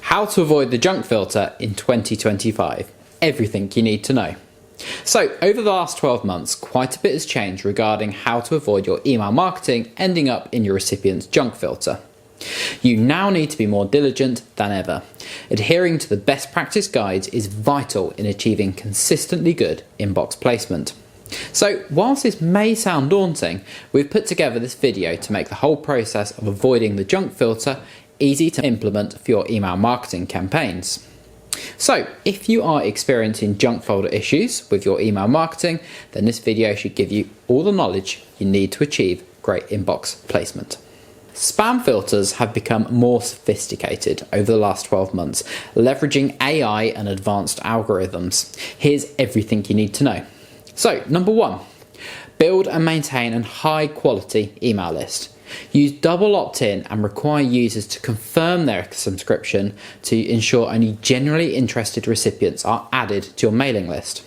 How to avoid the junk filter in 2025. Everything you need to know. So, over the last 12 months, quite a bit has changed regarding how to avoid your email marketing ending up in your recipient's junk filter. You now need to be more diligent than ever. Adhering to the best practice guides is vital in achieving consistently good inbox placement. So, whilst this may sound daunting, we've put together this video to make the whole process of avoiding the junk filter easy to implement for your email marketing campaigns. So, if you are experiencing junk folder issues with your email marketing, then this video should give you all the knowledge you need to achieve great inbox placement. Spam filters have become more sophisticated over the last 12 months, leveraging AI and advanced algorithms. Here's everything you need to know. So, number 1, build and maintain a high quality email list. Use double opt-in and require users to confirm their subscription to ensure only genuinely interested recipients are added to your mailing list.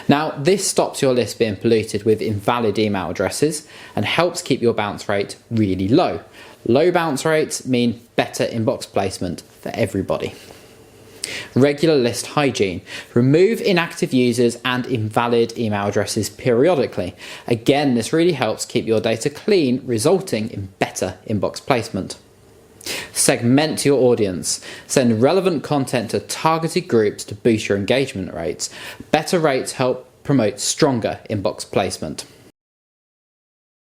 Now, this stops your list being polluted with invalid email addresses and helps keep your bounce rate really low. Low bounce rates mean better inbox placement for everybody. Regular list hygiene. Remove inactive users and invalid email addresses periodically. Again, this really helps keep your data clean, resulting in better inbox placement. Segment your audience. Send relevant content to targeted groups to boost your engagement rates. Better rates help promote stronger inbox placement.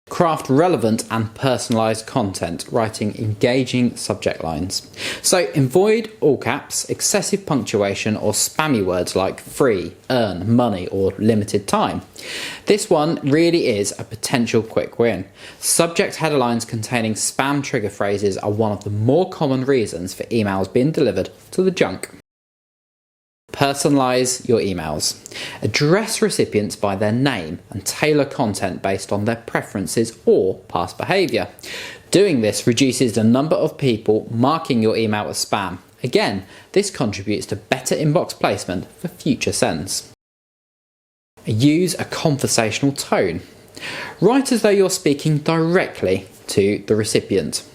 Craft relevant and personalised content, writing engaging subject lines. So avoid all caps, excessive punctuation or spammy words like free, earn, money or limited time. This one really is a potential quick win. Subject headlines containing spam trigger phrases are one of the more common reasons for emails being delivered to the junk. Personalise your emails. Address recipients by their name and tailor content based on their preferences or past behaviour. Doing this reduces the number of people marking your email as spam. Again, this contributes to better inbox placement for future sends. Use a conversational tone. Write as though you're speaking directly to the recipient.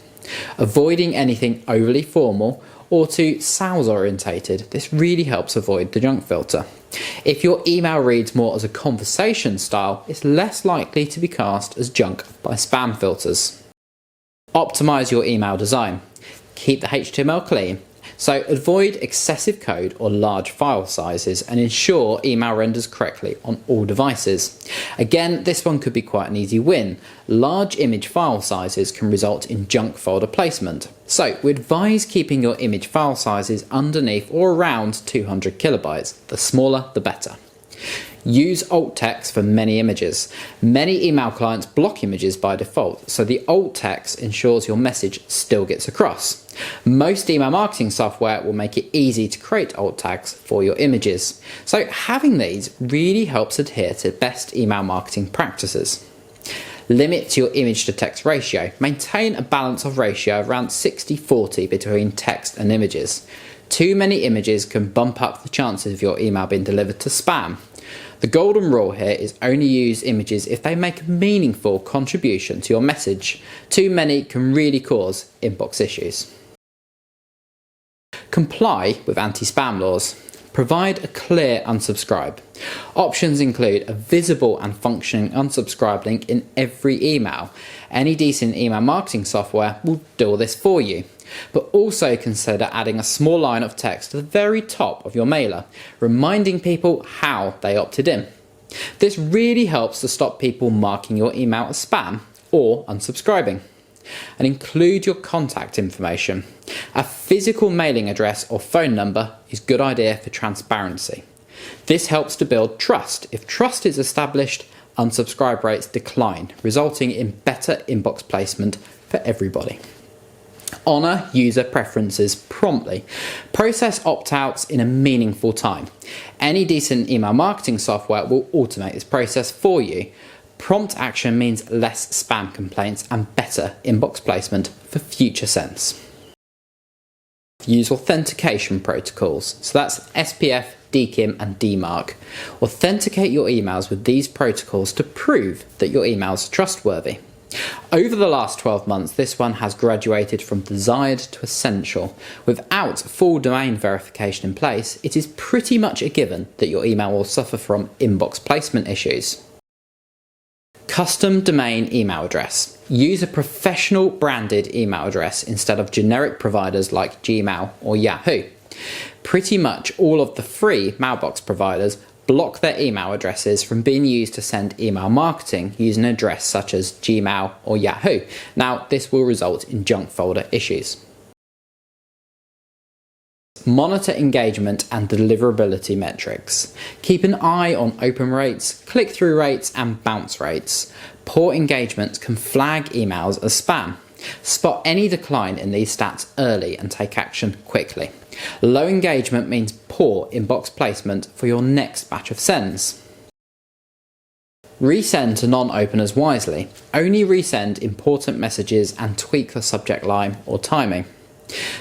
Avoiding anything overly formal or too sales orientated, this really helps avoid the junk filter. If your email reads more as a conversation style, it's less likely to be cast as junk by spam filters. Optimise your email design. Keep the HTML clean, so avoid excessive code or large file sizes and ensure email renders correctly on all devices. Again, this one could be quite an easy win. Large image file sizes can result in junk folder placement. So we advise keeping your image file sizes underneath or around 200 kilobytes. The smaller, the better. Use alt text for many images. Many email clients block images by default, so the alt text ensures your message still gets across. Most email marketing software will make it easy to create alt tags for your images, so having these really helps adhere to best email marketing practices. Limit your image to text ratio. Maintain a balance of ratio around 60-40 between text and images. Too many images can bump up the chances of your email being delivered to spam. The golden rule here is only use images if they make a meaningful contribution to your message. Too many can really cause inbox issues. Comply with anti-spam laws. Provide a clear unsubscribe. Options include a visible and functioning unsubscribe link in every email. Any decent email marketing software will do all this for you. But also consider adding a small line of text to the very top of your mailer, reminding people how they opted in. This really helps to stop people marking your email as spam or unsubscribing. And include your contact information. A physical mailing address or phone number is a good idea for transparency. This helps to build trust. If trust is established, unsubscribe rates decline, resulting in better inbox placement for everybody. Honour user preferences promptly. Process opt-outs in a meaningful time. Any decent email marketing software will automate this process for you. Prompt action means less spam complaints and better inbox placement for future sends. Use authentication protocols. So that's SPF, DKIM and DMARC. Authenticate your emails with these protocols to prove that your emails are trustworthy. Over the last 12 months, this one has graduated from desired to essential. Without full domain verification in place, it is pretty much a given that your email will suffer from inbox placement issues. Custom domain email address. Use a professional branded email address instead of generic providers like Gmail or Yahoo. Pretty much all of the free mailbox providers block their email addresses from being used to send email marketing using an address such as Gmail or Yahoo. Now, this will result in junk folder issues. Monitor engagement and deliverability metrics. Keep an eye on open rates, click-through rates and bounce rates. Poor engagement can flag emails as spam. Spot any decline in these stats early and take action quickly. Low engagement means poor inbox placement for your next batch of sends. Resend to non-openers wisely. Only resend important messages and tweak the subject line or timing.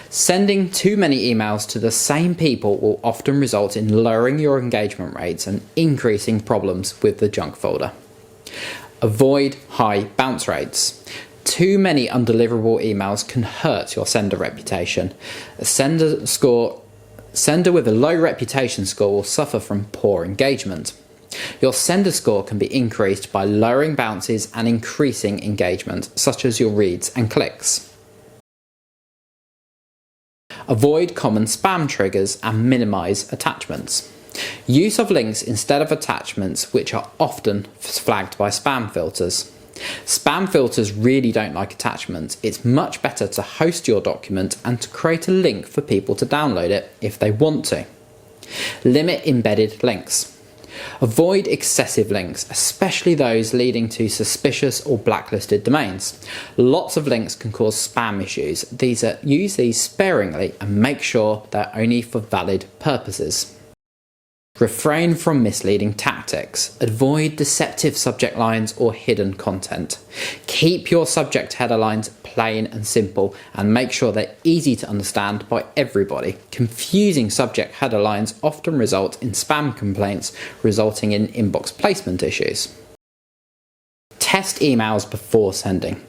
Sending too many emails to the same people will often result in lowering your engagement rates and increasing problems with the junk folder. Avoid high bounce rates. Too many undeliverable emails can hurt your sender reputation. A sender with a low reputation score will suffer from poor engagement. Your sender score can be increased by lowering bounces and increasing engagement, such as your reads and clicks. Avoid common spam triggers and minimize attachments. Use of links instead of attachments, which are often flagged by spam filters. Spam filters really don't like attachments. It's much better to host your document and to create a link for people to download it if they want to. Limit embedded links. Avoid excessive links, especially those leading to suspicious or blacklisted domains. Lots of links can cause spam issues. Use these sparingly and make sure they're only for valid purposes. Refrain from misleading tactics. Avoid deceptive subject lines or hidden content. Keep your subject header lines plain and simple and make sure they're easy to understand by everybody. Confusing subject header lines often result in spam complaints, resulting in inbox placement issues. Test emails before sending.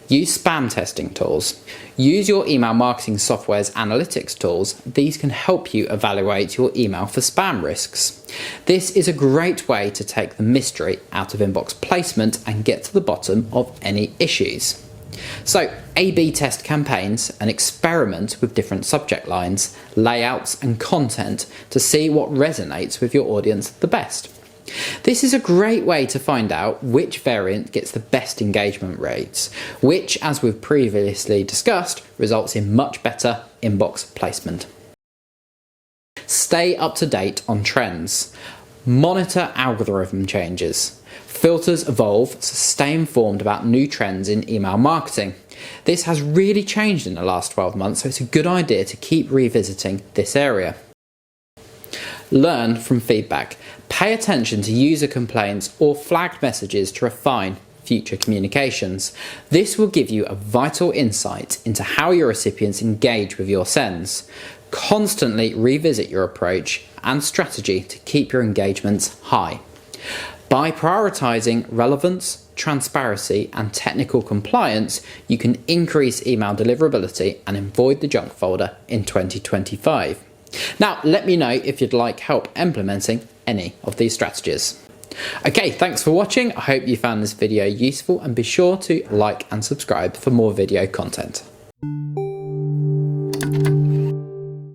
Use spam testing tools. Use your email marketing software's analytics tools. These can help you evaluate your email for spam risks. This is a great way to take the mystery out of inbox placement and get to the bottom of any issues. So, A/B test campaigns and experiment with different subject lines, layouts and content to see what resonates with your audience the best. This is a great way to find out which variant gets the best engagement rates, which, as we've previously discussed, results in much better inbox placement. Stay up to date on trends. Monitor algorithm changes. Filters evolve, so stay informed about new trends in email marketing. This has really changed in the last 12 months, so it's a good idea to keep revisiting this area. Learn from feedback. Pay attention to user complaints or flagged messages to refine future communications. This will give you a vital insight into how your recipients engage with your sends. Constantly revisit your approach and strategy to keep your engagements high. By prioritizing relevance, transparency, and technical compliance, you can increase email deliverability and avoid the junk folder in 2025. Now, let me know if you'd like help implementing any of these strategies. Okay, thanks for watching. I hope you found this video useful and be sure to like and subscribe for more video content.